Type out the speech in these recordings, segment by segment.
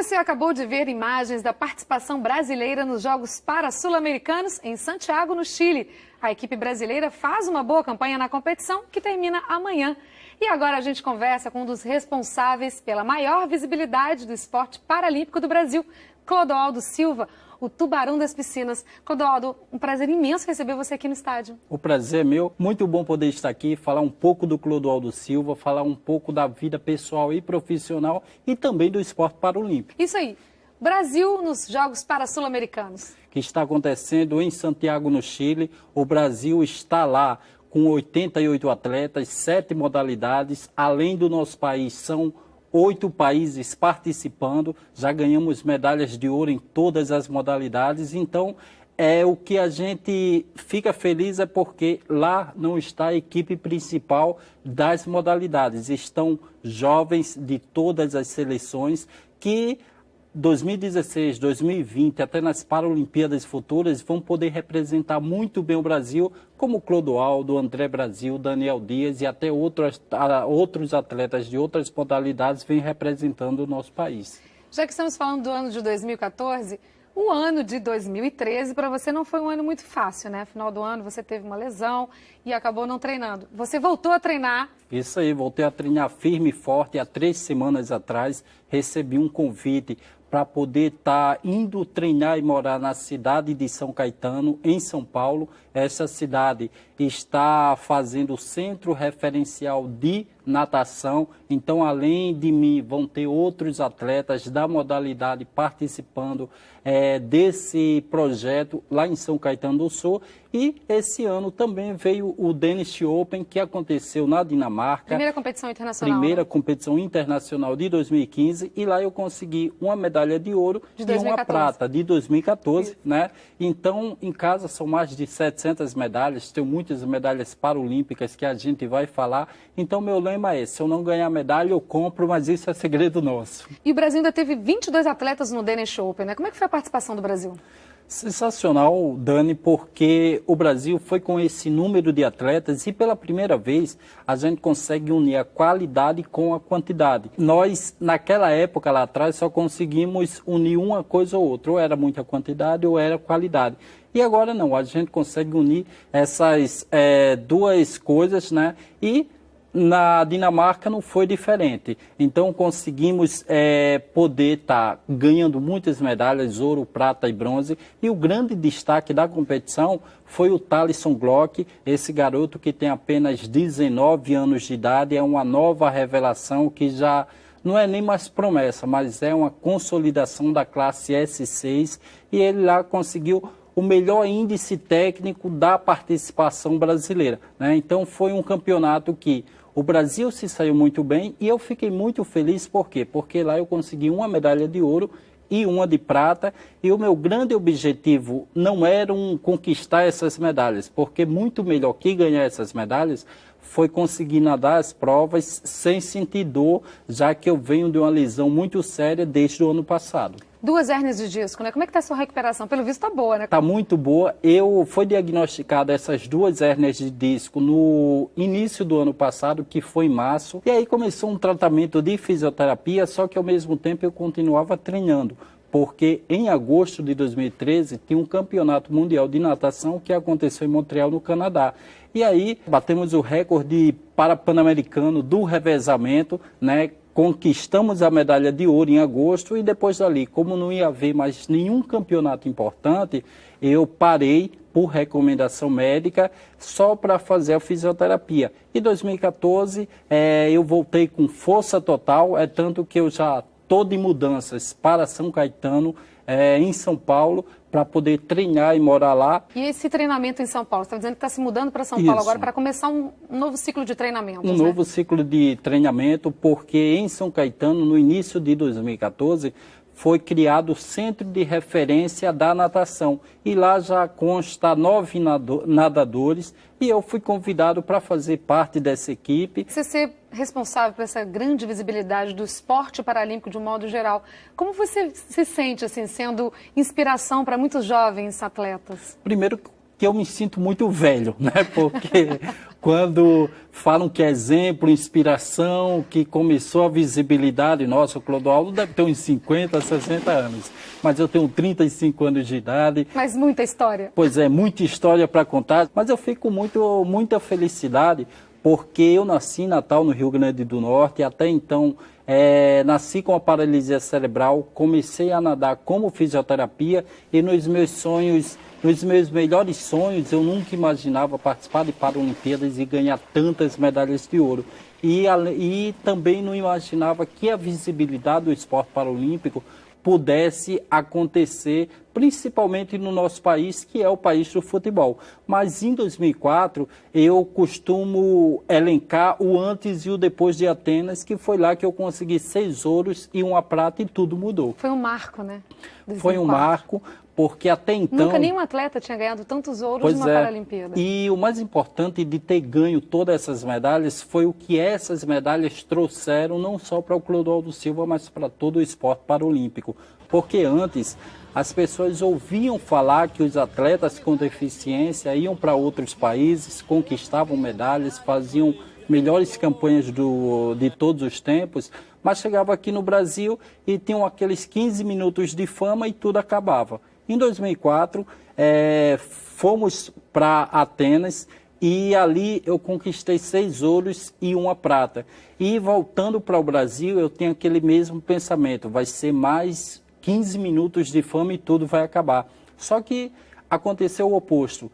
Você acabou de ver imagens da participação brasileira nos Jogos Para-Sul-Americanos em Santiago, no Chile. A equipe brasileira faz uma boa campanha na competição, que termina amanhã. E agora a gente conversa com um dos responsáveis pela maior visibilidade do esporte paralímpico do Brasil, Clodoaldo Silva, o tubarão das piscinas. Clodoaldo, um prazer imenso receber você aqui no estádio. O prazer é meu. Muito bom poder estar aqui, falar um pouco do Clodoaldo Silva, falar um pouco da vida pessoal e profissional e também do esporte paralímpico. Isso aí. Brasil nos Jogos Para-Sul-Americanos. Que está acontecendo em Santiago, no Chile. O Brasil está lá com 88 atletas, 7 modalidades. Além do nosso país, são 8 países participando, já ganhamos medalhas de ouro em todas as modalidades, então o que a gente fica feliz é porque lá não está a equipe principal das modalidades, estão jovens de todas as seleções que 2016, 2020, até nas Paralimpíadas futuras, vão poder representar muito bem o Brasil, como Clodoaldo, André Brasil, Daniel Dias e até outros atletas de outras modalidades vêm representando o nosso país. Já que estamos falando do ano de 2014, o ano de 2013 para você não foi um ano muito fácil, né? Final do ano você teve uma lesão e acabou não treinando. Você voltou a treinar? Isso aí, voltei a treinar firme e forte. Há 3 semanas atrás recebi um convite para poder estar indo treinar e morar na cidade de São Caetano, em São Paulo. Essa cidade está fazendo o centro referencial de natação. Então, além de mim, vão ter outros atletas da modalidade participando desse projeto lá em São Caetano do Sul. E esse ano também veio o Danish Open, que aconteceu na Dinamarca. Primeira competição internacional. Primeira competição internacional de 2015. E lá eu consegui uma medalha de ouro e uma prata de 2014. Né? Então, em casa são mais de 700 medalhas. Tem muitas medalhas paralímpicas que a gente vai falar. Então, meu lema é, se eu não ganhar medalha, eu compro, mas isso é segredo nosso. E o Brasil ainda teve 22 atletas no Danish Open, né? Como é que foi a participação do Brasil? Sensacional, Dani, porque o Brasil foi com esse número de atletas e pela primeira vez a gente consegue unir a qualidade com a quantidade. Nós, naquela época lá atrás, só conseguimos unir uma coisa ou outra, ou era muita quantidade ou era qualidade. E agora não, a gente consegue unir essas duas coisas, né? E na Dinamarca não foi diferente. Então conseguimos poder estar ganhando muitas medalhas, ouro, prata e bronze. E o grande destaque da competição foi o Thalisson Glock, esse garoto que tem apenas 19 anos de idade, é uma nova revelação que já não é nem mais promessa, mas é uma consolidação da classe S6 e ele lá conseguiu o melhor índice técnico da participação brasileira. Né? Então foi um campeonato que o Brasil se saiu muito bem e eu fiquei muito feliz, por quê? Porque lá eu consegui uma medalha de ouro e uma de prata e o meu grande objetivo não era conquistar essas medalhas, porque muito melhor que ganhar essas medalhas foi conseguir nadar as provas sem sentir dor, já que eu venho de uma lesão muito séria desde o ano passado. 2 hérnias de disco, né? Como é que está a sua recuperação? Pelo visto está boa, né? Está muito boa. Foi diagnosticada essas 2 hérnias de disco no início do ano passado, que foi em março. E aí começou um tratamento de fisioterapia, só que ao mesmo tempo eu continuava treinando. Porque em agosto de 2013 tinha um campeonato mundial de natação que aconteceu em Montreal, no Canadá. E aí batemos o recorde para pan-americano do revezamento, né? Conquistamos a medalha de ouro em agosto e depois dali, como não ia haver mais nenhum campeonato importante, eu parei por recomendação médica só para fazer a fisioterapia. Em 2014 eu voltei com força total, tanto que eu já estou de mudanças para São Caetano, em São Paulo, para poder treinar e morar lá. E esse treinamento em São Paulo, você está dizendo que está se mudando para São Paulo agora para começar um novo ciclo de treinamento, Um novo ciclo de treinamento, porque em São Caetano, no início de 2014, foi criado o Centro de Referência da Natação. E lá já consta 9 nadadores e eu fui convidado para fazer parte dessa equipe. Você ser responsável por essa grande visibilidade do esporte paralímpico de um modo geral, como você se sente assim, sendo inspiração para muitos jovens atletas? Primeiro que eu me sinto muito velho, né? Porque quando falam que é exemplo, inspiração, que começou a visibilidade, nossa, o Clodoaldo deve ter uns 50, 60 anos, mas eu tenho 35 anos de idade. Mas muita história. Pois é, muita história para contar, mas eu fico com muita felicidade, porque eu nasci em Natal, no Rio Grande do Norte, e até então nasci com a paralisia cerebral, comecei a nadar como fisioterapia e nos meus melhores sonhos, eu nunca imaginava participar de Paralimpíadas e ganhar tantas medalhas de ouro. E também não imaginava que a visibilidade do esporte paralímpico pudesse acontecer, principalmente no nosso país, que é o país do futebol. Mas em 2004, eu costumo elencar o antes e o depois de Atenas, que foi lá que eu consegui 6 ouros e 1 prata e tudo mudou. Foi um marco, né? 2004. Foi um marco, porque até então... Nunca nenhum atleta tinha ganhado tantos ouros numa Paralimpíada. E o mais importante de ter ganho todas essas medalhas foi o que essas medalhas trouxeram, não só para o Clodoaldo Silva, mas para todo o esporte paralímpico. Porque antes, as pessoas ouviam falar que os atletas com deficiência iam para outros países, conquistavam medalhas, faziam melhores campanhas de todos os tempos, mas chegava aqui no Brasil e tinham aqueles 15 minutos de fama e tudo acabava. Em 2004, fomos para Atenas e ali eu conquistei 6 ouros e 1 prata. E voltando para o Brasil, eu tenho aquele mesmo pensamento, vai ser mais 15 minutos de fama e tudo vai acabar. Só que aconteceu o oposto.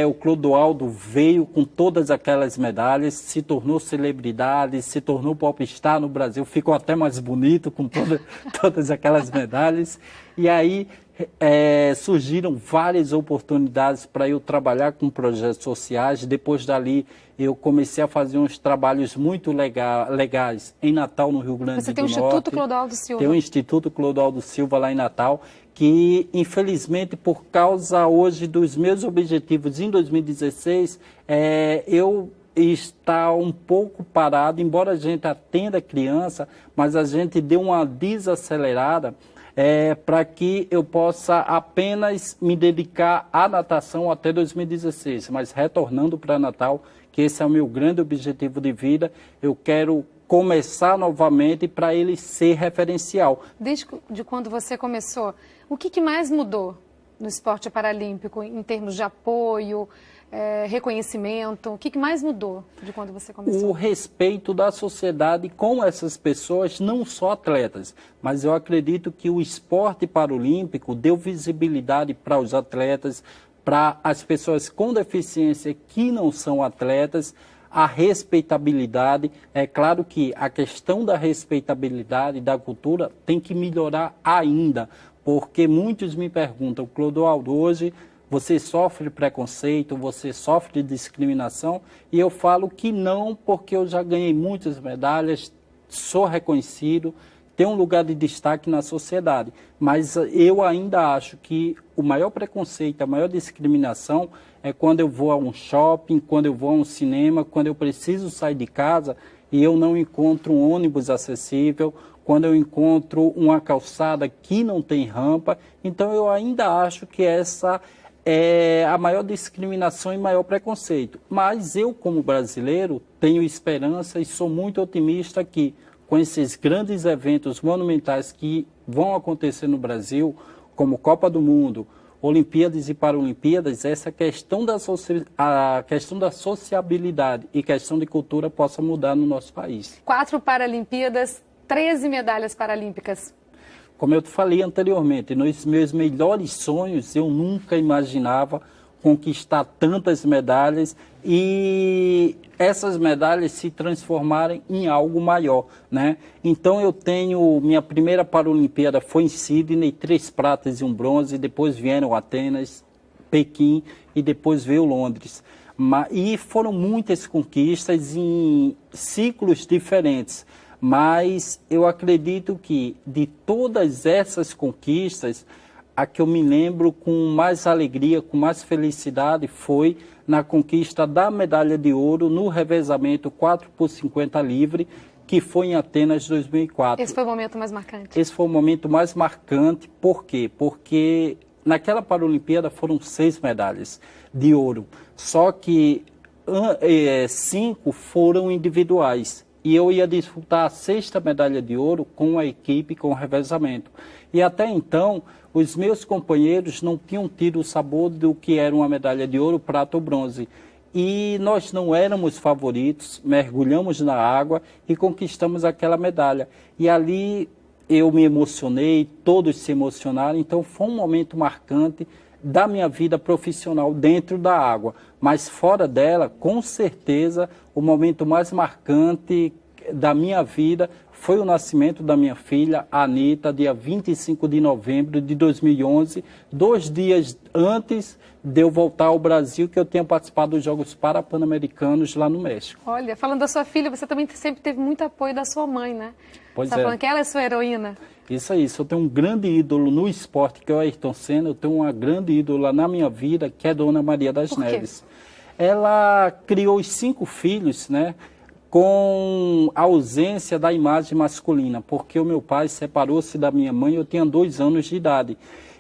O Clodoaldo veio com todas aquelas medalhas, se tornou celebridade, se tornou popstar no Brasil, ficou até mais bonito com todas aquelas medalhas. E aí surgiram várias oportunidades para eu trabalhar com projetos sociais. Depois dali eu comecei a fazer uns trabalhos muito legais em Natal, no Rio Grande do Norte. Você tem o Instituto Clodoaldo Silva. Tem o Instituto Clodoaldo Silva lá em Natal, que infelizmente por causa hoje dos meus objetivos em 2016, eu está um pouco parado, embora a gente atenda criança, mas a gente deu uma desacelerada para que eu possa apenas me dedicar à natação até 2016, mas retornando para Natal, que esse é o meu grande objetivo de vida, eu quero começar novamente para ele ser referencial. Desde quando você começou, o que mais mudou no esporte paralímpico em termos de apoio, reconhecimento? O que mais mudou de quando você começou? O respeito da sociedade com essas pessoas, não só atletas, mas eu acredito que o esporte paralímpico deu visibilidade para os atletas, para as pessoas com deficiência que não são atletas, a respeitabilidade. É claro que a questão da respeitabilidade da cultura tem que melhorar ainda, porque muitos me perguntam, Clodoaldo, hoje você sofre preconceito, você sofre discriminação? E eu falo que não, porque eu já ganhei muitas medalhas, sou reconhecido, tenho um lugar de destaque na sociedade. Mas eu ainda acho que o maior preconceito, a maior discriminação é quando eu vou a um shopping, quando eu vou a um cinema, quando eu preciso sair de casa e eu não encontro um ônibus acessível, quando eu encontro uma calçada que não tem rampa. Então eu ainda acho que essa é a maior discriminação e maior preconceito. Mas eu, como brasileiro, tenho esperança e sou muito otimista que, com esses grandes eventos monumentais que vão acontecer no Brasil, como Copa do Mundo, Olimpíadas e Paralimpíadas, essa questão a questão da sociabilidade e questão de cultura possa mudar no nosso país. 4 Paralimpíadas, 13 medalhas paralímpicas. Como eu te falei anteriormente, nos meus melhores sonhos eu nunca imaginava conquistar tantas medalhas e essas medalhas se transformarem em algo maior, né? Então eu tenho, minha primeira Paralimpíada foi em Sydney, 3 pratas e 1 bronze, depois vieram Atenas, Pequim e depois veio Londres. E foram muitas conquistas em ciclos diferentes, mas eu acredito que de todas essas conquistas, a que eu me lembro com mais alegria, com mais felicidade, foi na conquista da medalha de ouro no revezamento 4x50 livre, que foi em Atenas 2004. Esse foi o momento mais marcante? Esse foi o momento mais marcante. Por quê? Porque naquela Paralimpíada foram 6 medalhas de ouro, só que 5 foram individuais. E eu ia disputar a 6ª medalha de ouro com a equipe, com o revezamento. E até então, os meus companheiros não tinham tido o sabor do que era uma medalha de ouro, prata ou bronze. E nós não éramos favoritos, mergulhamos na água e conquistamos aquela medalha. E ali eu me emocionei, todos se emocionaram, então foi um momento marcante da minha vida profissional dentro da água. Mas fora dela, com certeza, o momento mais marcante da minha vida foi o nascimento da minha filha, Anitta, dia 25 de novembro de 2011, 2 dias antes de eu voltar ao Brasil, que eu tinha participado dos Jogos Pan-Americanos lá no México. Olha, falando da sua filha, você também sempre teve muito apoio da sua mãe, né? Pois você é. está falando que ela é sua heroína. Isso aí, eu tenho um grande ídolo no esporte, que é o Ayrton Senna, eu tenho uma grande ídola na minha vida, que é a Dona Maria das Neves. Ela criou os 5 filhos, né, com a ausência da imagem masculina, porque o meu pai separou-se da minha mãe, eu tinha 2 anos de idade.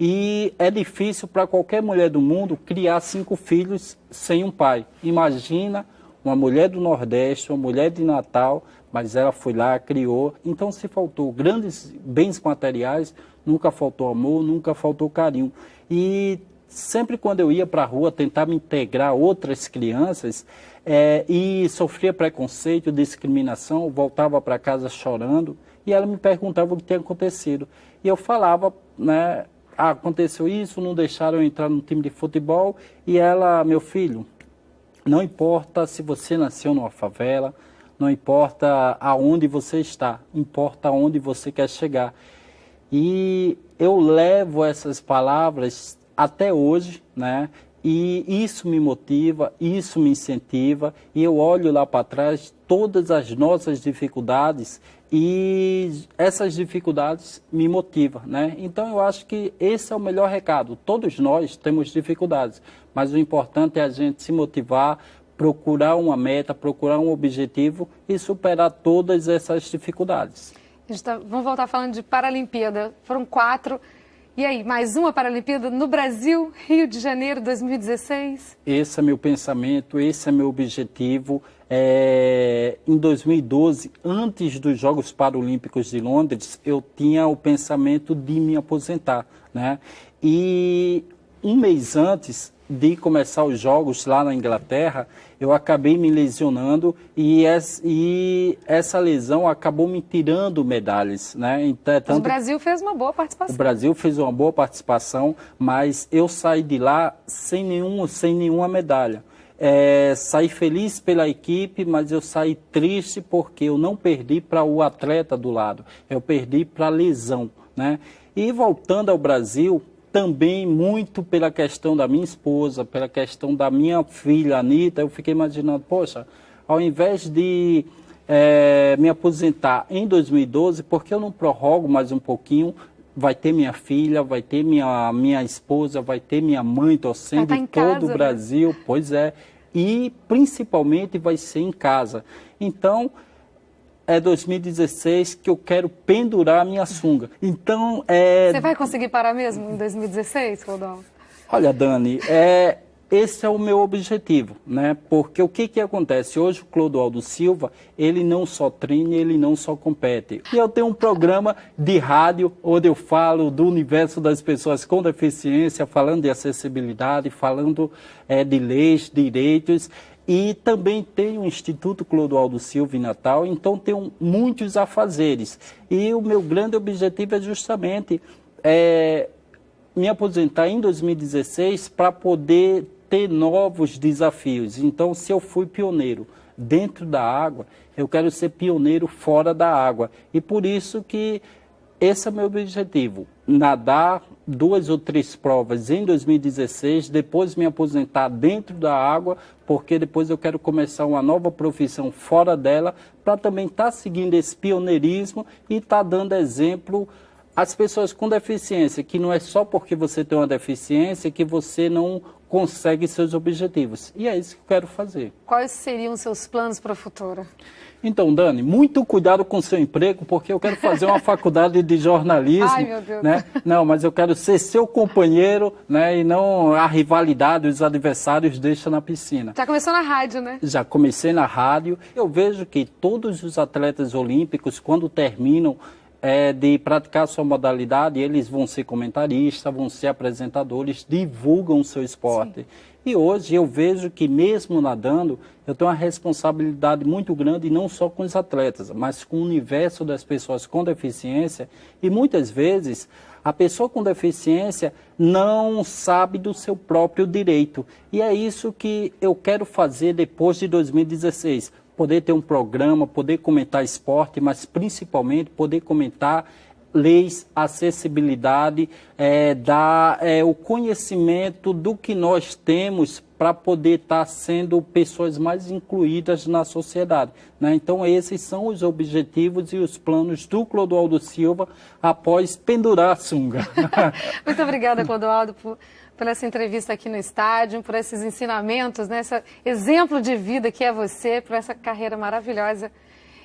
E é difícil para qualquer mulher do mundo criar 5 filhos sem um pai. Imagina uma mulher do Nordeste, uma mulher de Natal, mas ela foi lá, criou. Então, se faltou grandes bens materiais, nunca faltou amor, nunca faltou carinho. E sempre quando eu ia para a rua tentar me integrar a outras crianças e sofria preconceito, discriminação, voltava para casa chorando e ela me perguntava o que tinha acontecido. E eu falava, né, aconteceu isso, não deixaram eu entrar no time de futebol. E ela, meu filho, não importa se você nasceu numa favela, não importa aonde você está, importa aonde você quer chegar. E eu levo essas palavras até hoje, né? E isso me motiva, isso me incentiva, e eu olho lá para trás todas as nossas dificuldades e essas dificuldades me motivam, né? Então eu acho que esse é o melhor recado. Todos nós temos dificuldades, mas o importante é a gente se motivar, procurar uma meta, procurar um objetivo e superar todas essas dificuldades. Vamos voltar falando de Paralimpíada. Foram 4. E aí, mais uma Paralimpíada no Brasil, Rio de Janeiro 2016? Esse é meu pensamento, esse é meu objetivo. Em 2012, antes dos Jogos Paralímpicos de Londres, eu tinha o pensamento de me aposentar, né? E um mês antes de começar os Jogos lá na Inglaterra, eu acabei me lesionando e essa lesão acabou me tirando medalhas, né? Então, o Brasil fez uma boa participação. O Brasil fez uma boa participação, mas eu saí de lá sem nenhuma medalha. Saí feliz pela equipe, mas eu saí triste porque eu não perdi para o atleta do lado, eu perdi para a lesão, né? E voltando ao Brasil, também muito pela questão da minha esposa, pela questão da minha filha, Anitta, eu fiquei imaginando, poxa, ao invés de me aposentar em 2012, por que eu não prorrogo mais um pouquinho? Vai ter minha filha, vai ter minha esposa, vai ter minha mãe torcendo em todo o Brasil, né? Pois é, e principalmente vai ser em casa. Então, é 2016 que eu quero pendurar a minha sunga. Então, Você vai conseguir parar mesmo em 2016, Clodoaldo? Olha, Dani, esse é o meu objetivo, né? Porque o que acontece? Hoje o Clodoaldo Silva, ele não só treina, ele não só compete. E eu tenho um programa de rádio onde eu falo do universo das pessoas com deficiência, falando de acessibilidade, falando de leis, direitos. E também tem o Instituto Clodoaldo Silva em Natal, então tenho muitos afazeres. E o meu grande objetivo é justamente me aposentar em 2016 para poder ter novos desafios. Então, se eu fui pioneiro dentro da água, eu quero ser pioneiro fora da água. E por isso que esse é o meu objetivo, nadar 2 ou 3 provas em 2016, depois me aposentar dentro da água, porque depois eu quero começar uma nova profissão fora dela, para também estar seguindo esse pioneirismo e estar dando exemplo as pessoas com deficiência, que não é só porque você tem uma deficiência que você não consegue seus objetivos. E é isso que eu quero fazer. Quais seriam os seus planos para o futuro? Então, Dani, muito cuidado com o seu emprego, porque eu quero fazer uma faculdade de jornalismo. Ai, meu Deus. Né? Não, mas eu quero ser seu companheiro, né? E não a rivalidade, os adversários deixam na piscina. Já começou na rádio, né? Já comecei na rádio. Eu vejo que todos os atletas olímpicos, quando terminam de praticar a sua modalidade, eles vão ser comentaristas, vão ser apresentadores, divulgam o seu esporte. Sim. E hoje eu vejo que mesmo nadando, eu tenho uma responsabilidade muito grande, não só com os atletas, mas com o universo das pessoas com deficiência. E muitas vezes a pessoa com deficiência não sabe do seu próprio direito. E é isso que eu quero fazer depois de 2016. Poder ter um programa, poder comentar esporte, mas principalmente poder comentar leis, acessibilidade, dar o conhecimento do que nós temos para poder estar sendo pessoas mais incluídas na sociedade. Né? Então, esses são os objetivos e os planos do Clodoaldo Silva após pendurar a sunga. Muito obrigada, Clodoaldo, por essa entrevista aqui no estádio, por esses ensinamentos, né? Esse exemplo de vida que é você, por essa carreira maravilhosa.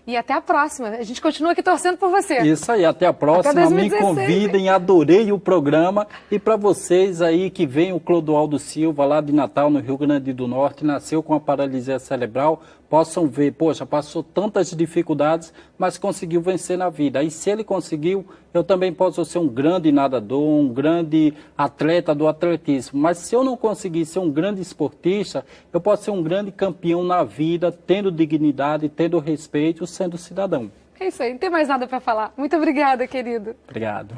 E até a próxima. A gente continua aqui torcendo por você. Isso aí, até a próxima. Até 2016, me convidem, adorei o programa. E para vocês aí que vem o Clodoaldo Silva lá de Natal, no Rio Grande do Norte, nasceu com a paralisia cerebral, possam ver, poxa, passou tantas dificuldades, mas conseguiu vencer na vida. E se ele conseguiu, eu também posso ser um grande nadador, um grande atleta do atletismo. Mas se eu não conseguir ser um grande esportista, eu posso ser um grande campeão na vida, tendo dignidade, tendo respeito, sendo cidadão. É isso aí, não tem mais nada para falar. Muito obrigada, querido. Obrigado.